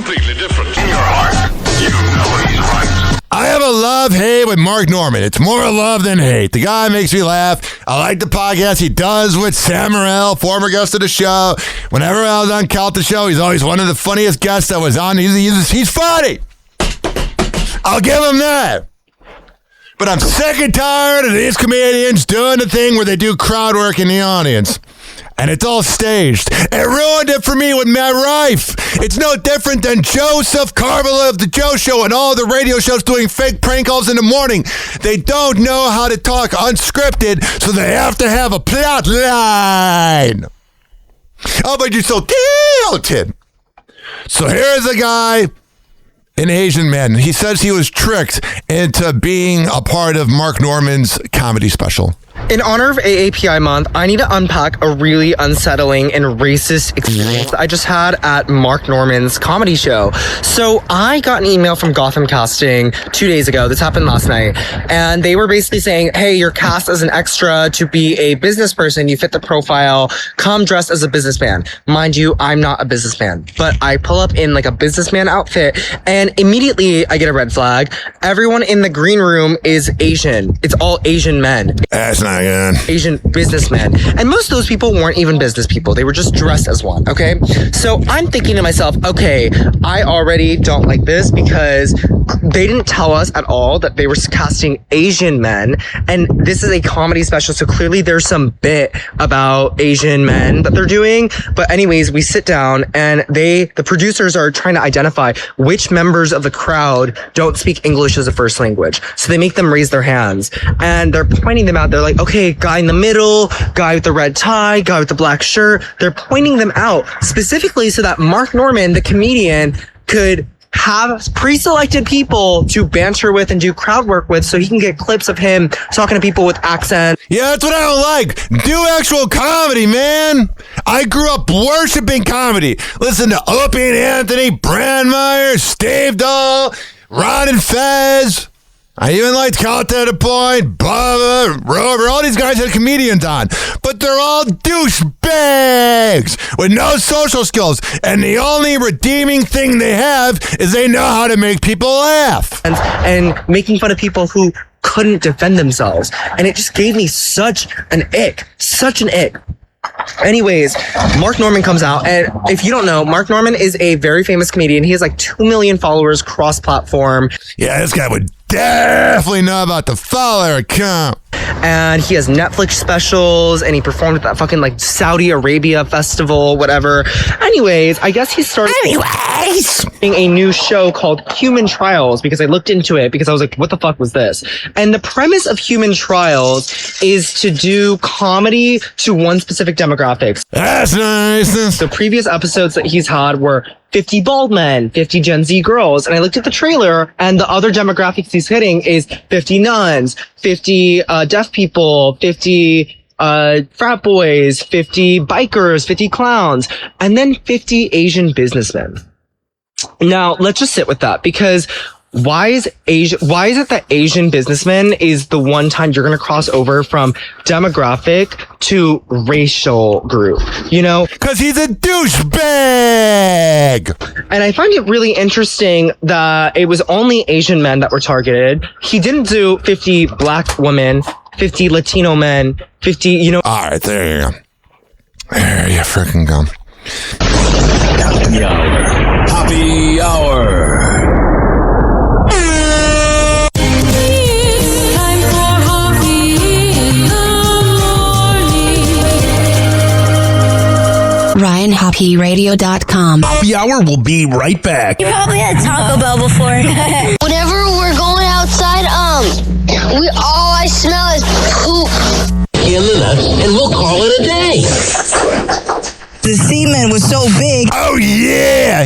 completely different. In your heart, you know he's right. I have a love-hate with Mark Norman. It's more love than hate. The guy makes me laugh. I like the podcast he does with Sam Morril, former guest of the show. Whenever I was on Count the Show, he's always one of the funniest guests that was on. He's funny. I'll give him that. But I'm sick and tired of these comedians doing the thing where they do crowd work in the audience. And it's all staged. It ruined it for me with Matt Rife. It's no different than Joseph Carvilla of The Joe Show and all the radio shows doing fake prank calls in the morning. They don't know how to talk unscripted, so they have to have a plot line. Oh, but you're so talented. So here's a guy, an Asian man. He says he was tricked into being a part of Mark Norman's comedy special. In honor of AAPI month, I need to unpack a really unsettling and racist experience I just had at Mark Norman's comedy show. So I got an email from Gotham Casting 2 days ago. This happened last night. And they were basically saying, hey, you're cast as an extra to be a business person. You fit the profile. Come dressed as a businessman. Mind you, I'm not a businessman. But I pull up in like a businessman outfit and immediately I get a red flag. Everyone in the green room is Asian. It's all Asian men. That's not good. Asian businessmen. And most of those people weren't even business people. They were just dressed as one, okay? So I'm thinking to myself, okay, I already don't like this because they didn't tell us at all that they were casting Asian men. And this is a comedy special, so clearly there's some bit about Asian men that they're doing. But anyways, we sit down and the producers are trying to identify which members of the crowd don't speak English as a first language. So they make them raise their hands and they're pointing them out. They're like, okay, guy in the middle, guy with the red tie, guy with the black shirt. They're pointing them out specifically so that Mark Norman, the comedian, could have pre-selected people to banter with and do crowd work with so he can get clips of him talking to people with accent. Yeah, that's what I don't like. Do actual comedy, man. I grew up worshiping comedy. Listen to Opie and Anthony, Brandmeier, Steve Dahl, Ron and Fez. I even liked Count to the Point, Bubba, Rover. All these guys had comedians on. But they're all douchebags with no social skills. And the only redeeming thing they have is they know how to make people laugh. And making fun of people who couldn't defend themselves. And it just gave me such an ick. Anyways, Mark Norman comes out, and if you don't know, Mark Norman is a very famous comedian. He has like 2 million followers cross-platform. Yeah, this guy would definitely know about the follower account. And he has Netflix specials, and he performed at that fucking like Saudi Arabia festival, whatever. Anyways, I guess he started a new show called Human Trials because I looked into it because I was like, what the fuck was this? And the premise of Human Trials is to do comedy to one specific demographic. That's nice. The previous episodes that he's had were 50 bald men, 50 Gen Z girls. And I looked at the trailer and the other demographics he's hitting is 50 nuns, 50 deaf people, 50 frat boys, 50 bikers, 50 clowns, and then 50 Asian businessmen. Now, let's just sit with that because why is it that Asian businessman is the one time you're going to cross over from demographic to racial group, you know? Because he's a douchebag. And I find it really interesting that it was only Asian men that were targeted. He didn't do 50 black women, 50 Latino men, 50, you know. All right, there you go. There you freaking go. Happy hour. Happy hour. RyanHappyRadio.com. Happy Hour will be right back. You probably had Taco Bell before. Whenever we're going outside, all I smell is poop. In the nuts, and we'll call it a day. The semen was so big. Oh, yeah.